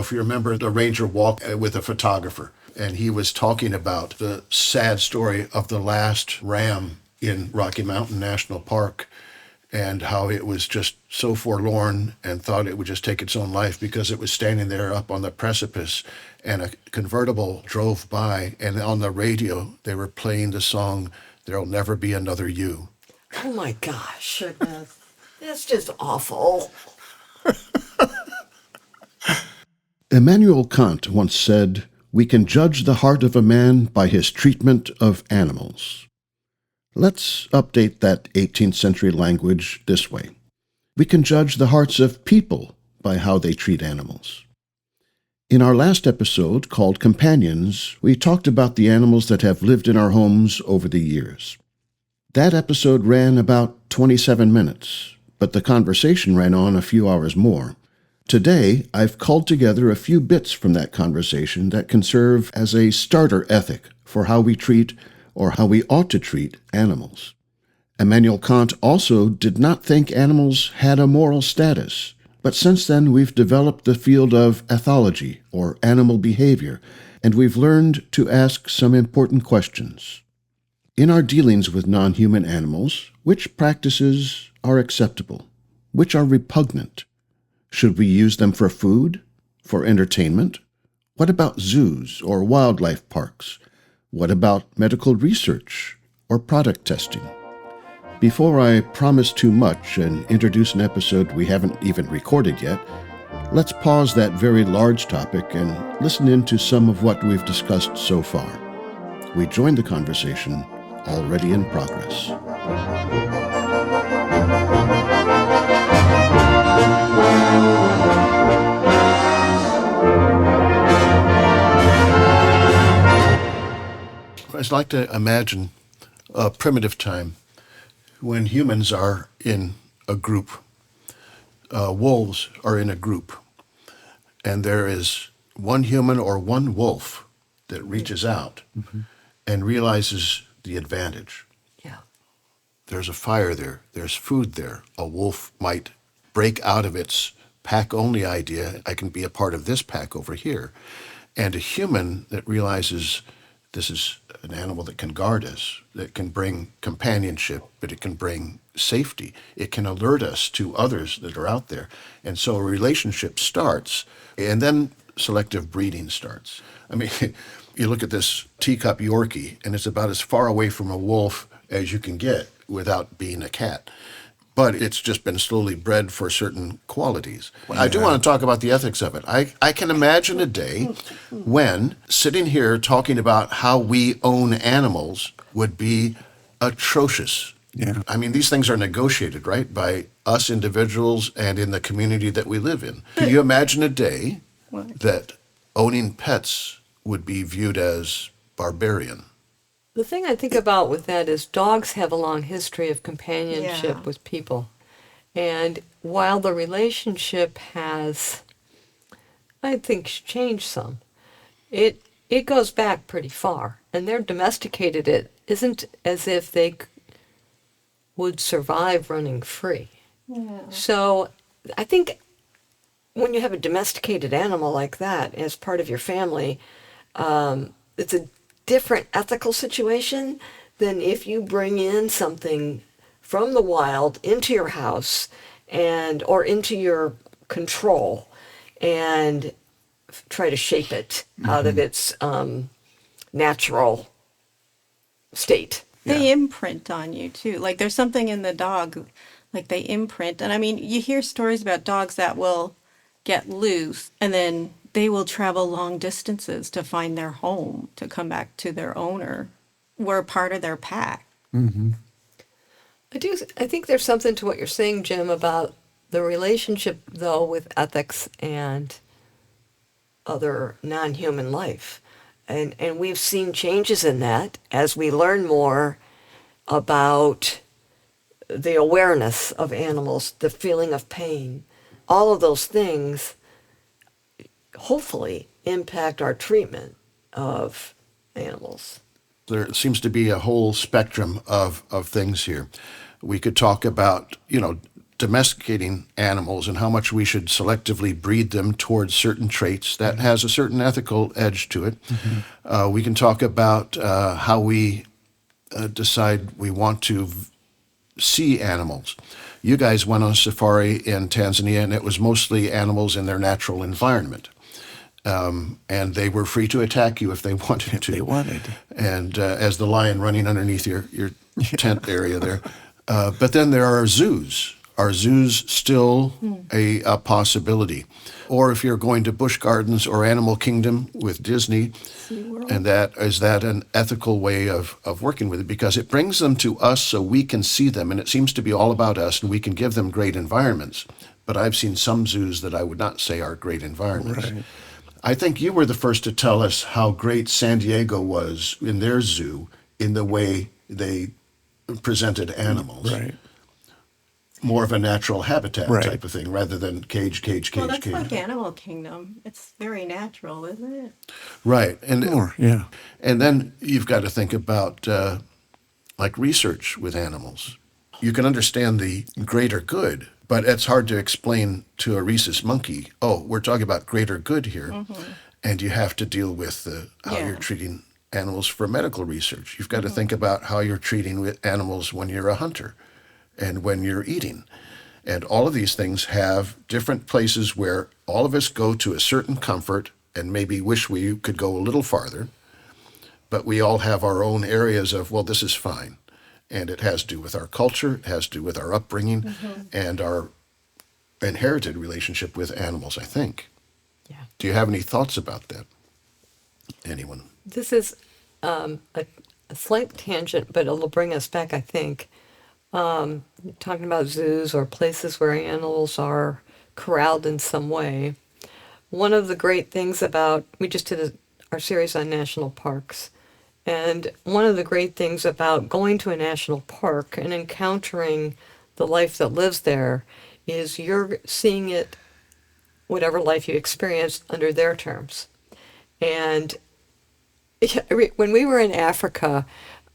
if you remember the Ranger walk with a photographer, and he was talking about the sad story of the last ram in Rocky Mountain National Park and how it was just so forlorn and thought it would just take its own life because it was standing there up on the precipice, and a convertible drove by, and on the radio they were playing the song, "There'll Never Be Another You." Oh my gosh. Goodness. That's just awful. Immanuel Kant once said, "We can judge the heart of a man by his treatment of animals." Let's update that 18th century language this way. We can judge the hearts of people by how they treat animals. In our last episode, called Companions, we talked about the animals that have lived in our homes over the years. That episode ran about 27 minutes, but the conversation ran on a few hours more. Today, I've culled together a few bits from that conversation that can serve as a starter ethic for how we treat, or how we ought to treat, animals. Immanuel Kant also did not think animals had a moral status, but since then we've developed the field of ethology, or animal behavior, and we've learned to ask some important questions. In our dealings with non-human animals, which practices are acceptable? Which are repugnant? Should we use them for food? For entertainment? What about zoos or wildlife parks? What about medical research or product testing? Before I promise too much and introduce an episode we haven't even recorded yet, let's pause that very large topic and listen in to some of what we've discussed so far. We join the conversation already in progress. I'd like to imagine a primitive time when humans are in a group, wolves are in a group, and there is one human or one wolf that reaches out and realizes the advantage. Yeah. There's a fire there, there's food there. A wolf might break out of its pack-only idea, I can be a part of this pack over here. And a human that realizes this is an animal that can guard us, that can bring companionship, but it can bring safety. It can alert us to others that are out there. And so a relationship starts, and then selective breeding starts. I mean, you look at this teacup Yorkie, and it's about as far away from a wolf as you can get without being a cat. But it's just been slowly bred for certain qualities. Yeah. I do want to talk about the ethics of it. I can imagine a day when sitting here talking about how we own animals would be atrocious. Yeah. I mean, these things are negotiated, right, by us individuals and in the community that we live in. Can you imagine a day that owning pets would be viewed as barbarian? The thing I think about with that is dogs have a long history of companionship with people. And while the relationship has, I think, changed some, it goes back pretty far. And they're domesticated. It isn't as if they would survive running free. Yeah. So I think when you have a domesticated animal like that as part of your family, it's a different ethical situation than if you bring in something from the wild into your house or into your control and try to shape it out of its natural state. They imprint on you too. Like there's something in the dog, like they imprint. And I mean, you hear stories about dogs that will get loose and then they will travel long distances to find their home, to come back to their owner. We're part of their pack. Mm-hmm. I think there's something to what you're saying, Jim, about the relationship, though, with ethics and other non-human life. And we've seen changes in that as we learn more about the awareness of animals, the feeling of pain. All of those things hopefully impact our treatment of animals. There seems to be a whole spectrum of things here. We could talk about, domesticating animals and how much we should selectively breed them towards certain traits, that has a certain ethical edge to it. We can talk about how we decide we want to see animals. You guys went on a safari in Tanzania, and it was mostly animals in their natural environment. And they were free to attack you if they wanted to. They wanted. And as the lion running underneath your tent area there. But then there are zoos. Are zoos still a possibility? Or if you're going to Busch Gardens or Animal Kingdom with Disney, and is that an ethical way of working with it? Because it brings them to us so we can see them, and it seems to be all about us, and we can give them great environments. But I've seen some zoos that I would not say are great environments. Right. I think you were the first to tell us how great San Diego was in their zoo in the way they presented animals. Right. More of a natural habitat Right. type of thing rather than cage. Well, that's like Animal Kingdom. It's very natural, isn't it? Right. More, yeah. And then you've got to think about like research with animals. You can understand the greater good, but it's hard to explain to a rhesus monkey, oh, we're talking about greater good here. And you have to deal with how you're treating animals for medical research. You've got to think about how you're treating with animals when you're a hunter and when you're eating. And all of these things have different places where all of us go to a certain comfort and maybe wish we could go a little farther, but we all have our own areas of, well, this is fine. And it has to do with our culture, it has to do with our upbringing, and our inherited relationship with animals, I think. Yeah. Do you have any thoughts about that? Anyone? This is a slight tangent, but it'll bring us back, I think. Talking about zoos or places where animals are corralled in some way. One of the great things about, we just did our series on national parks, and one of the great things about going to a national park and encountering the life that lives there is you're seeing it, whatever life you experience, under their terms. And when we were in Africa,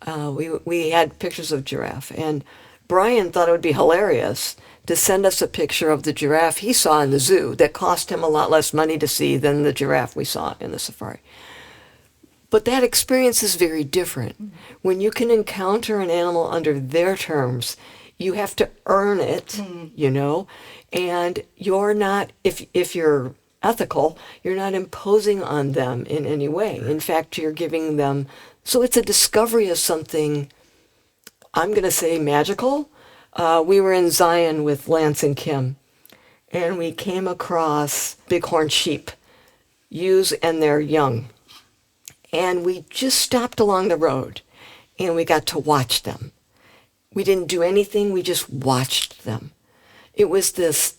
we had pictures of giraffe, and Brian thought it would be hilarious to send us a picture of the giraffe he saw in the zoo that cost him a lot less money to see than the giraffe we saw in the safari. But that experience is very different. When you can encounter an animal under their terms, you have to earn it, you know, and you're not, if you're ethical, you're not imposing on them in any way. In fact, you're giving them, so it's a discovery of something, I'm going to say magical. We were in Zion with Lance and Kim, and we came across bighorn sheep, ewes and their young. And we just stopped along the road, and we got to watch them. We didn't do anything, we just watched them. It was this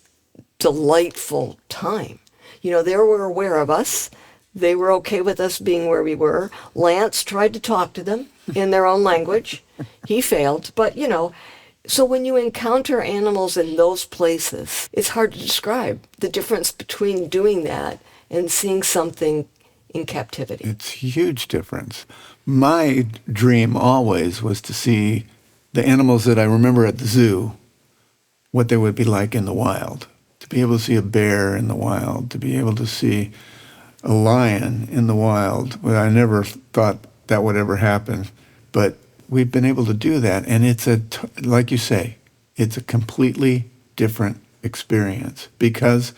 delightful time. You know, they were aware of us. They were okay with us being where we were. Lance tried to talk to them in their own language. He failed, but you know, so when you encounter animals in those places, it's hard to describe the difference between doing that and seeing something in captivity. It's a huge difference. My dream always was to see the animals that I remember at the zoo, what they would be like in the wild. To be able to see a bear in the wild, to be able to see a lion in the wild. Well, I never thought that would ever happen, but we've been able to do that, and it's like you say, it's a completely different experience because,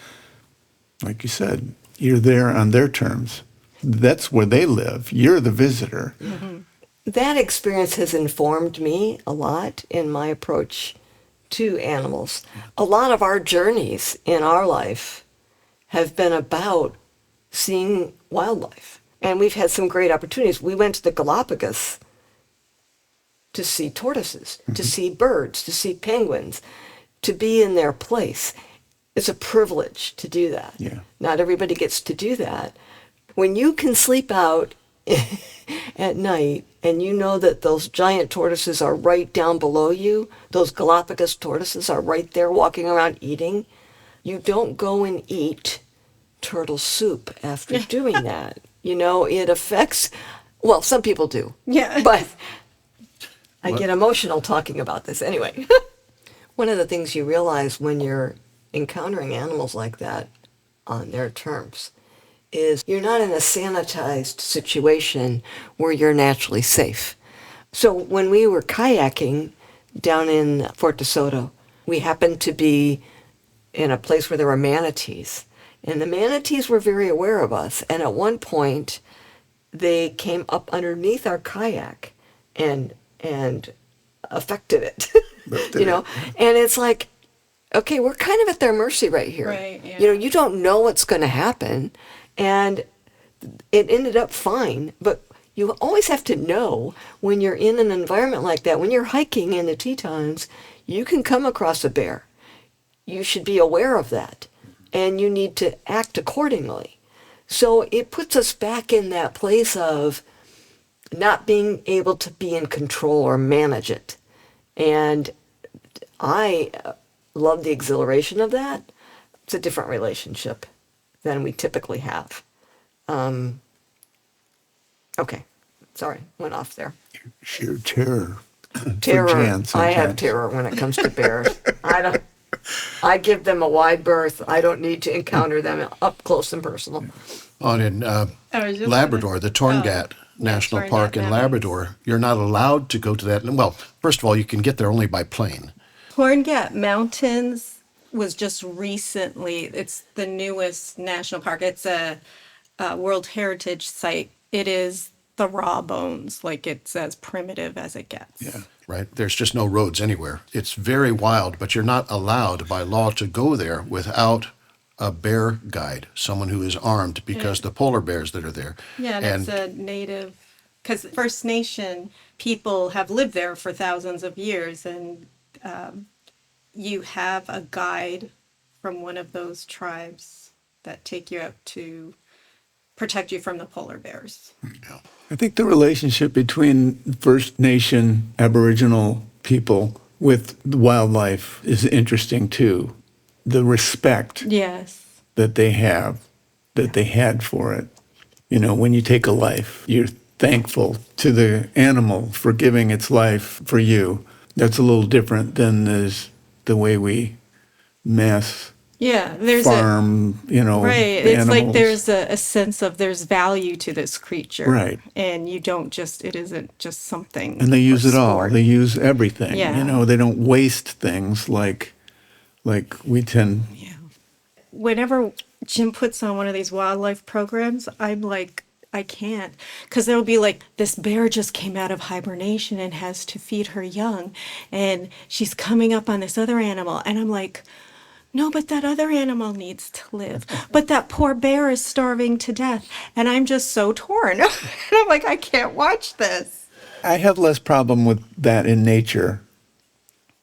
like you said, you're there on their terms. That's where they live. You're the visitor. That experience has informed me a lot in my approach to animals. A lot of our journeys in our life have been about seeing wildlife. And we've had some great opportunities. We went to the Galapagos to see tortoises, to see birds, to see penguins, to be in their place. It's a privilege to do that. Yeah. Not everybody gets to do that. When you can sleep out at night and you know that those giant tortoises are right down below you, those Galapagos tortoises are right there walking around eating, you don't go and eat turtle soup after doing that. You know, it affects, well, some people do. Yeah. But I get emotional talking about this anyway. One of the things you realize when you're encountering animals like that on their terms is you're not in a sanitized situation where you're naturally safe. So when we were kayaking down in Fort DeSoto, we happened to be in a place where there were manatees. And the manatees were very aware of us. And at one point, they came up underneath our kayak and affected it. You know? And it's like, okay, we're kind of at their mercy right here. Right, yeah. You know, you don't know what's going to happen. And it ended up fine. But you always have to know when you're in an environment like that, when you're hiking in the Tetons, you can come across a bear. You should be aware of that. And you need to act accordingly. So it puts us back in that place of not being able to be in control or manage it. And I love the exhilaration of that. It's a different relationship than we typically have. Okay, sorry, went off there. Sheer terror. Terror. For Jan I sometimes. have terror when it comes to bears. I give them a wide berth. I don't need to encounter them up close and personal. On in was just Labrador, the Torngat National Torngat Park in Mountains. Labrador, you're not allowed to go to that. Well, first of all, you can get there only by plane. Horngat Mountains was just recently, it's the newest national park. It's a World Heritage Site. It is the raw bones, like it's as primitive as it gets. Yeah. Right? There's just no roads anywhere. It's very wild, but you're not allowed by law to go there without a bear guide, someone who is armed, because the polar bears that are there. Yeah, and it's a native, because First Nation people have lived there for thousands of years, and you have a guide from one of those tribes that take you up to protect you from the polar bears. Yeah. I think the relationship between First Nation Aboriginal people with the wildlife is interesting too. The respect Yes. that they have, that they had for it. You know, when you take a life, you're thankful to the animal for giving its life for you. That's a little different than the way we mass Yeah, there's farm, you know, right. It's like animals. there's a sense of there's value to this creature. Right. And you don't just, it isn't just something. And they use for it all. sport. They use everything. Yeah. You know, they don't waste things like we tend. Yeah. Whenever Jim puts on one of these wildlife programs, I'm like, I can't. Because there'll be like, this bear just came out of hibernation and has to feed her young. And she's coming up on this other animal. And I'm like, no, but that other animal needs to live. But that poor bear is starving to death. And I'm just so torn. And I'm like, I can't watch this. I have less problem with that in nature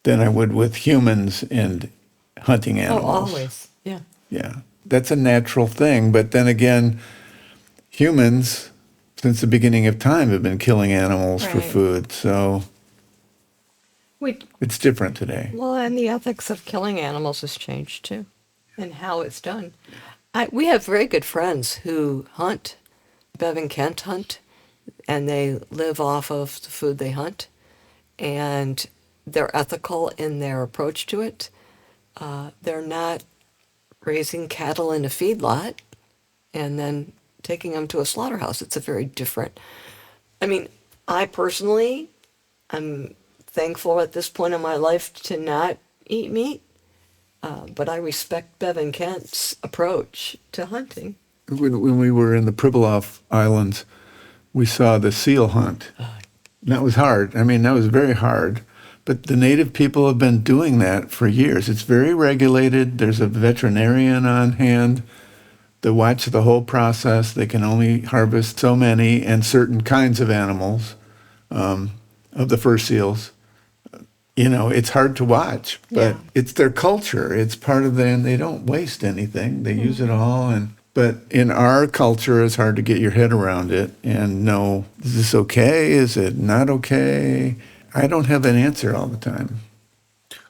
than I would with humans and hunting animals. Oh, always. Yeah. Yeah, that's a natural thing. But then again, humans, since the beginning of time, have been killing animals for Right. food. So it's different today. Well, and the ethics of killing animals has changed too, and how it's done. We have very good friends who hunt. Bev and Kent hunt, and they live off of the food they hunt, and they're ethical in their approach to it. They're not raising cattle in a feedlot and then taking them to a slaughterhouse. It's a very different. I mean, I personally, I'm thankful at this point in my life to not eat meat, but I respect Bev and Kent's approach to hunting. When we were in the Pribilof Islands, we saw the seal hunt. That was hard. I mean, that was very hard. But the native people have been doing that for years. It's very regulated. There's a veterinarian on hand that watch the whole process. They can only harvest so many and certain kinds of animals, of the fur seals. You know, it's hard to watch, but Yeah. it's their culture. It's part of them. They don't waste anything. They use it all. But in our culture, it's hard to get your head around it and know, is this okay? Is it not okay? I don't have an answer all the time.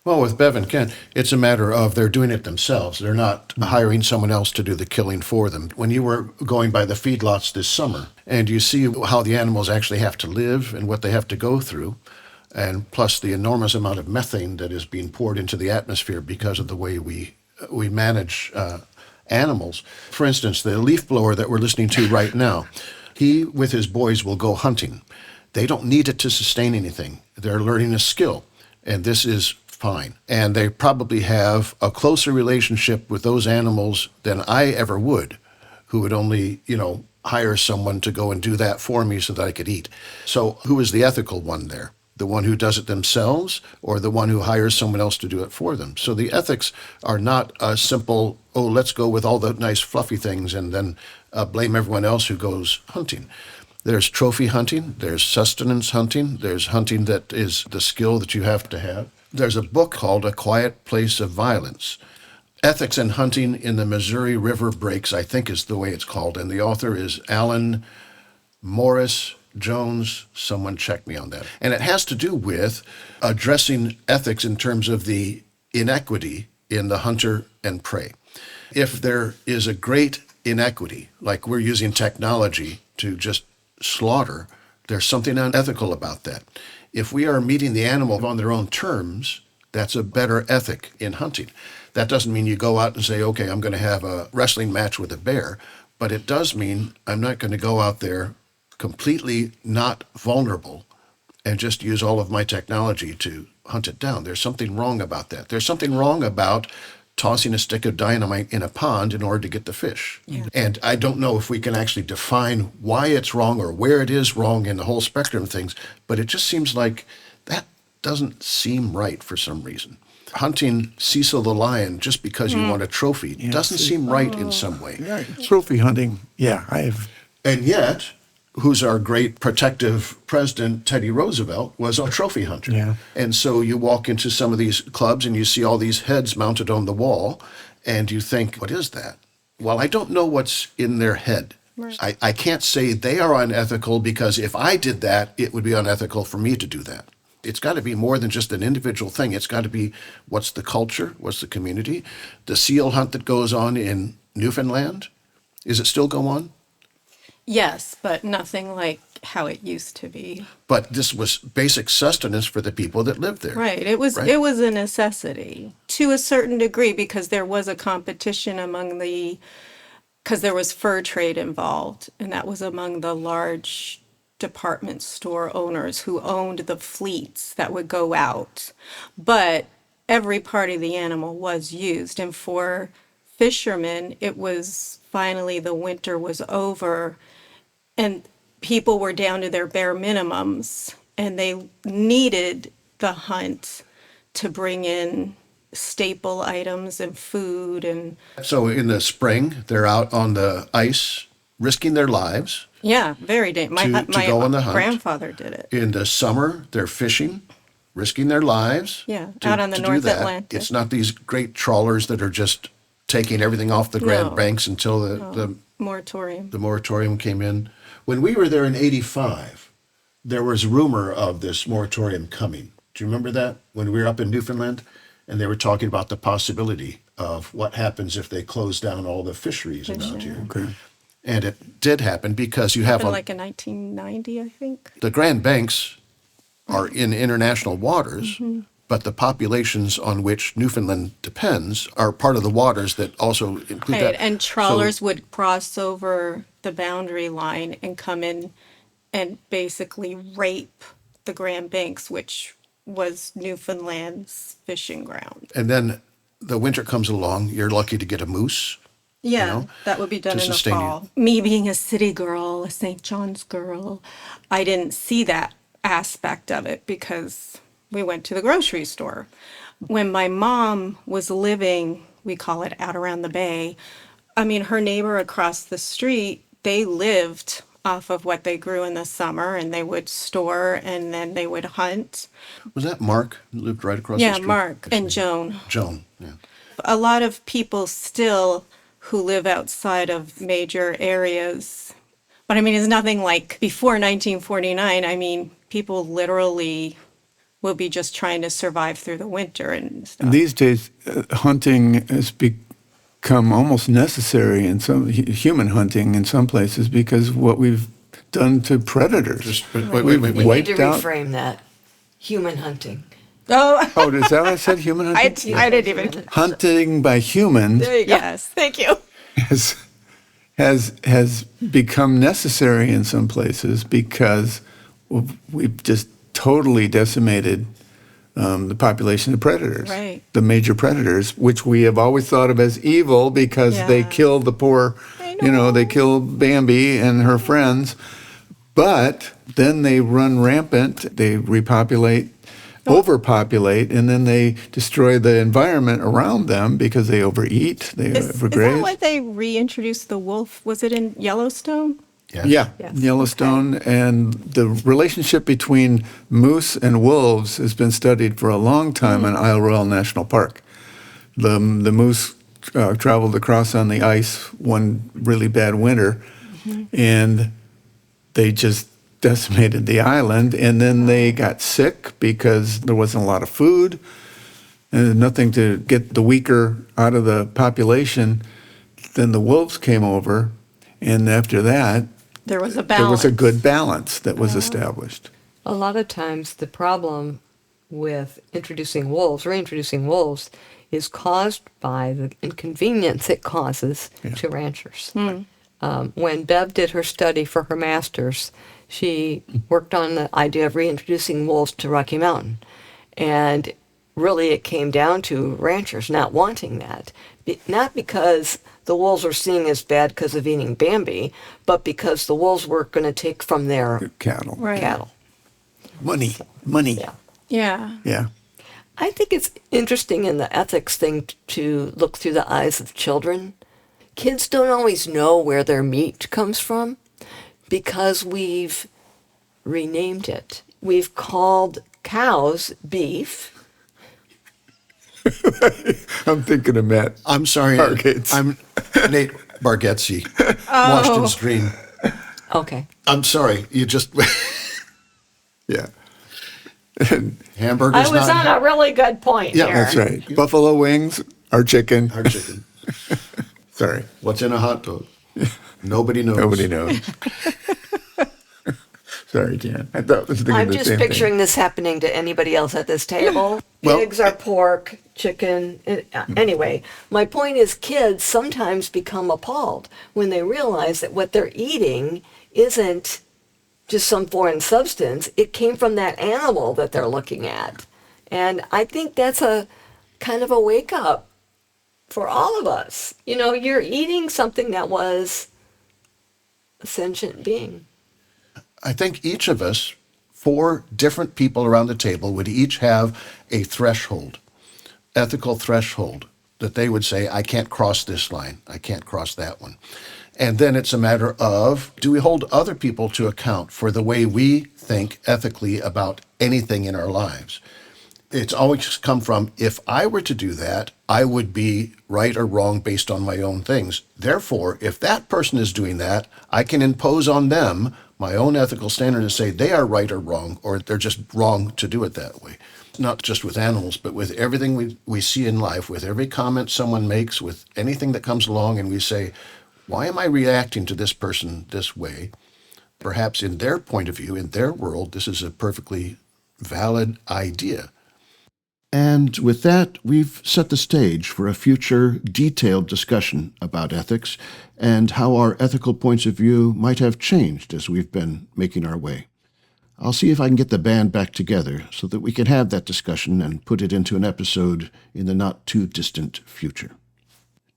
Well, with Bev and Kent, it's a matter of they're doing it themselves. They're not hiring someone else to do the killing for them. When you were going by the feedlots this summer and you see how the animals actually have to live and what they have to go through, and plus the enormous amount of methane that is being poured into the atmosphere because of the way we manage animals. For instance, the leaf blower that we're listening to right now, he with his boys will go hunting. They don't need it to sustain anything. They're learning a skill, and this is fine. And they probably have a closer relationship with those animals than I ever would, who would only, hire someone to go and do that for me so that I could eat. So who is the ethical one there? The one who does it themselves or the one who hires someone else to do it for them? So the ethics are not a simple, let's go with all the nice fluffy things and then blame everyone else who goes hunting. There's trophy hunting, there's sustenance hunting, there's hunting that is the skill that you have to have. There's a book called A Quiet Place of Violence. Ethics in Hunting in the Missouri River Breaks, I think is the way it's called, and the author is Alan Morris Jones. Someone check me on that. And it has to do with addressing ethics in terms of the inequity in the hunter and prey. If there is a great inequity, like we're using technology to just slaughter, there's something unethical about that. If we are meeting the animal on their own terms, that's a better ethic in hunting. That doesn't mean you go out and say, okay, I'm going to have a wrestling match with a bear, but it does mean I'm not going to go out there completely not vulnerable and just use all of my technology to hunt it down. There's something wrong about that. There's something wrong about tossing a stick of dynamite in a pond in order to get the fish. Yeah. And I don't know if we can actually define why it's wrong or where it is wrong in the whole spectrum of things, but it just seems like that doesn't seem right for some reason. Hunting Cecil the lion just because you want a trophy doesn't seem right in some way. Yeah, trophy hunting, I have. And yet, who's our great protective president, Teddy Roosevelt, was a trophy hunter. Yeah. And so you walk into some of these clubs and you see all these heads mounted on the wall, and you think, what is that? Well, I don't know what's in their head. Right. I can't say they are unethical because if I did that, it would be unethical for me to do that. It's got to be more than just an individual thing. It's got to be what's the culture, what's the community. The seal hunt that goes on in Newfoundland, is it still go on? Yes, but nothing like how it used to be. But this was basic sustenance for the people that lived there. Right. It was a necessity to a certain degree because there was a competition because there was fur trade involved, and that was among the large department store owners who owned the fleets that would go out. But every part of the animal was used. And for fishermen, it was finally the winter was over and people were down to their bare minimums and they needed the hunt to bring in staple items and food. And so in the spring, they're out on the ice risking their lives. Yeah, very dangerous. My go on the hunt. Grandfather did it. In the summer, they're fishing, risking their lives. Yeah, out on the North Atlantic. It's not these great trawlers that are just taking everything off the Grand Banks until the moratorium. The moratorium came in. When we were there in '85, there was rumor of this moratorium coming. Do you remember that? When we were up in Newfoundland, and they were talking about the possibility of what happens if they close down all the fisheries around here. Okay. And it did happen because you have like in 1990, I think. The Grand Banks are in international waters, but the populations on which Newfoundland depends are part of the waters that also include that. And trawlers would cross over the boundary line and come in and basically rape the Grand Banks, which was Newfoundland's fishing ground. And then the winter comes along, you're lucky to get a moose. Yeah, that would be done in the fall. Me being a city girl, a St. John's girl, I didn't see that aspect of it because we went to the grocery store. When my mom was living, we call it out around the bay, her neighbor across the street, they lived off of what they grew in the summer, and they would store and then they would hunt. Was that Mark who lived right across the street? Yeah, Mark and Joan. Joan, yeah. A lot of people still who live outside of major areas. But it's nothing like before 1949. People literally will be just trying to survive through the winter and stuff. These days, hunting has become almost necessary in some human hunting in some places because what we've done to predators. Wait. We need to reframe that. Human hunting. Oh, Oh, is that what I said? Human hunting? I didn't even. Hunting by humans There you go. Yes, thank you. has become necessary in some places because we've just totally decimated the population of predators, Right. the major predators, which we have always thought of as evil because they Yeah. kill the poor, they kill Bambi and her friends, but then they run rampant, they repopulate, overpopulate, and then they destroy the environment around them because they overeat, they Is that overgraze. why they reintroduced the wolf? Was it in Yellowstone? Yes. Yeah, Yes. Yellowstone, and the relationship between moose and wolves has been studied for a long time in Isle Royale National Park. The moose traveled across on the ice one really bad winter, and they just decimated the island, and then they got sick because there wasn't a lot of food and nothing to get the weaker out of the population. Then the wolves came over, and after that, There was a balance. there was a good balance that was established. A lot of times the problem with reintroducing wolves, is caused by the inconvenience it causes to ranchers. When Bev did her study for her master's, she worked on the idea of reintroducing wolves to Rocky Mountain. And really it came down to ranchers not wanting that. Not because the wolves were seeing as bad because of eating Bambi, but because the wolves were going to take from their Cattle. Right. cattle. Money. Yeah. Yeah. Yeah. I think it's interesting in the ethics thing to look through the eyes of children. Kids don't always know where their meat comes from because we've renamed it. We've called cows beef. I'm thinking of Matt. I'm sorry. Bargatze. I'm Nate Bargatze. Washington's Dream. Okay. I'm sorry. You just Yeah. hamburgers. I was not on a really good point Yeah, here. That's right. Buffalo wings, our chicken. our chicken. Sorry. What's in a hot dog? Nobody knows. Nobody knows. Sorry, Jan. I thought I was thinking I'm the just same picturing thing. this happening to anybody else at this table. Well- Pigs are pork, chicken. Anyway, my point is kids sometimes become appalled when they realize that what they're eating isn't just some foreign substance. It came from that animal that they're looking at. And I think that's a kind of a wake up for all of us. You know, you're eating something that was a sentient being. I think each of us, 4 different people around the table, would each have a threshold, ethical threshold, that they would say, I can't cross this line, I can't cross that one. And then it's a matter of, do we hold other people to account for the way we think ethically about anything in our lives? It's always come from, if I were to do that, I would be right or wrong based on my own things. Therefore, if that person is doing that, I can impose on them my own ethical standard and say they are right or wrong, or they're just wrong to do it that way. Not just with animals, but with everything we see in life, with every comment someone makes, with anything that comes along, and we say, why am I reacting to this person this way? Perhaps in their point of view, in their world, this is a perfectly valid idea. And with that, we've set the stage for a future detailed discussion about ethics and how our ethical points of view might have changed as we've been making our way. I'll see if I can get the band back together so that we can have that discussion and put it into an episode in the not-too-distant future.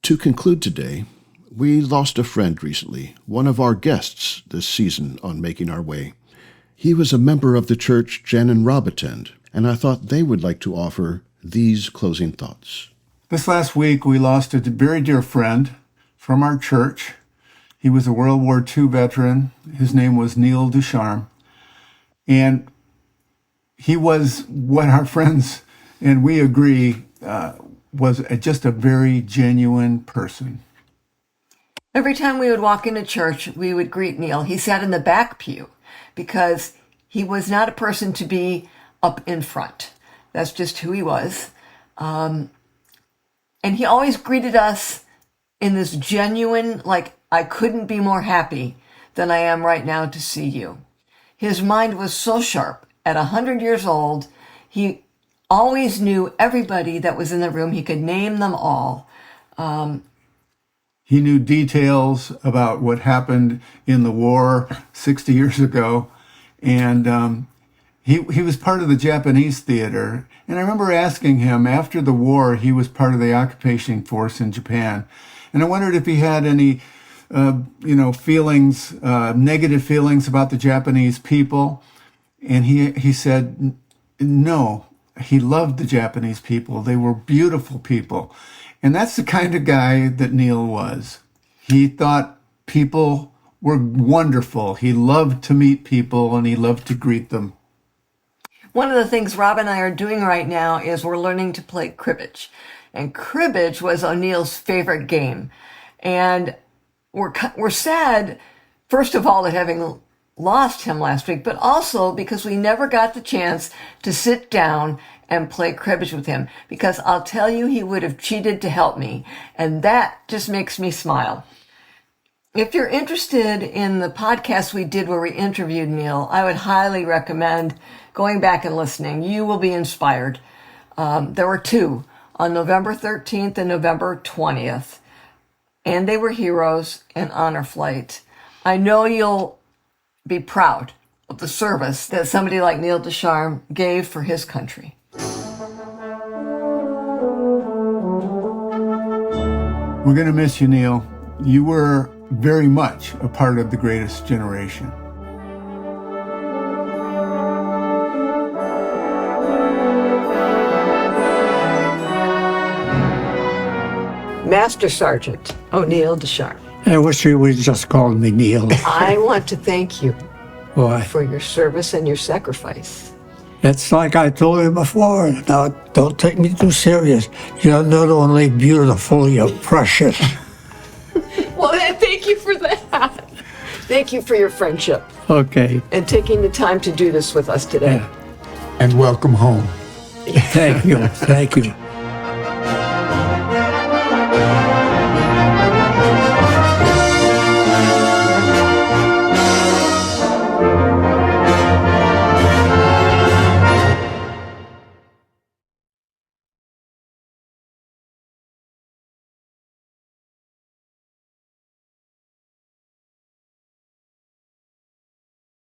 To conclude today, we lost a friend recently, one of our guests this season on Making Our Way. He was a member of the church Jan and Rob attend, and I thought they would like to offer these closing thoughts. This last week, we lost a very dear friend from our church. He was a World War II veteran. His name was Neil Ducharme. And he was what our friends and we agree was just a very genuine person. Every time we would walk into church, we would greet Neil. He sat in the back pew because he was not a person to be up in front. That's just who he was. And he always greeted us in this genuine, like, I couldn't be more happy than I am right now to see you. His mind was so sharp. At 100 years old, He always knew everybody that was in the room. He could name them all. He knew details about what happened in the war 60 years ago. And he was part of the Japanese theater. And I remember asking him, after the war, he was part of the occupation force in Japan. And I wondered if he had any, feelings, negative feelings about the Japanese people. And he said, no, he loved the Japanese people. They were beautiful people. And that's the kind of guy that Neil was. He thought people were wonderful. He loved to meet people and he loved to greet them. One of the things Rob and I are doing right now is we're learning to play cribbage. And cribbage was O'Neill's favorite game. And we're sad, first of all, at having lost him last week, but also because we never got the chance to sit down and play cribbage with him, because I'll tell you, he would have cheated to help me. And that just makes me smile. If you're interested in the podcast we did where we interviewed Neil, I would highly recommend going back and listening. You will be inspired. There were two on November 13th and November 20th, and they were heroes in honor flight. I know you'll be proud of the service that somebody like Neil Ducharme gave for his country. We're going to miss you, Neil. You were very much a part of the greatest generation. Master Sergeant O'Neill Ducharme. I wish you would just call me Neil. I want to thank you Why? for your service and your sacrifice. It's like I told you before. Now, don't take me too serious. You're not only beautiful, you're precious. Well, thank you for that. Thank you for your friendship Okay. and taking the time to do this with us today. And welcome home. Thank you. Thank you.